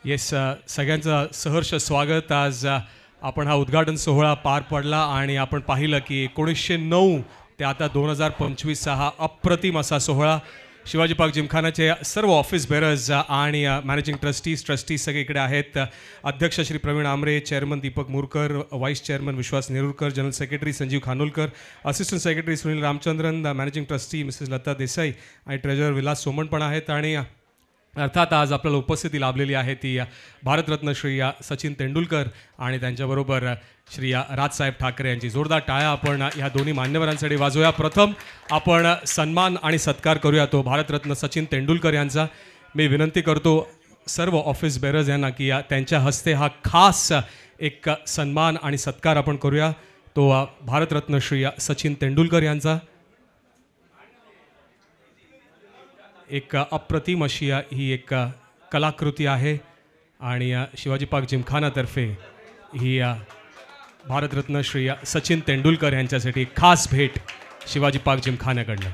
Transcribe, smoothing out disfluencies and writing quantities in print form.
Yes, सगळ्यांचं सहर्ष स्वागत. आज आपण हा उद्घाटन सोहळा पार पडला आणि आपण पाहिलं की 1909 ते आता 2025 हा अप्रतिम असा सोहळा. शिवाजी पार्क जिमखानाचे सर्व ऑफिस बेरर्स आणि मॅनेजिंग ट्रस्टी सगळे इकडे आहेत. अध्यक्ष Shri Pravin Amre, chairman Deepak Murkar, vice chairman Vishwas Nerurkar, general secretary Sanjeev Khanolkar, assistant secretary Sunil Ramachandran, managing trustee Mrs Lata Desai आणि ट्रेझरर विलास सोमण पण आहेत. आणि अर्थात आज आपल्याला उपस्थिती लाभलेली आहे ती भारतरत्न श्री सचिन तेंडुलकर आणि त्यांच्याबरोबर श्री राजसाहेब ठाकरे यांची. जोरदार टाळ्या आपण ह्या दोन्ही मान्यवरांसाठी वाजवूया. प्रथम आपण सन्मान आणि सत्कार करूया तो भारतरत्न सचिन तेंडुलकर यांचा. मी विनंती करतो सर्व ऑफिस बेरर्स यांना की त्यांच्या हस्ते हा खास एक सन्मान आणि सत्कार आपण करूया तो भारतरत्न श्री सचिन तेंडुलकर यांचा. एक अप्रतिम अशी ही एक कलाकृती आहे आणि शिवाजी पार्क जिमखानातर्फे ही भारतरत्न श्री सचिन तेंडुलकर यांच्यासाठी खास भेट शिवाजी पार्क जिमखान्याकडनं.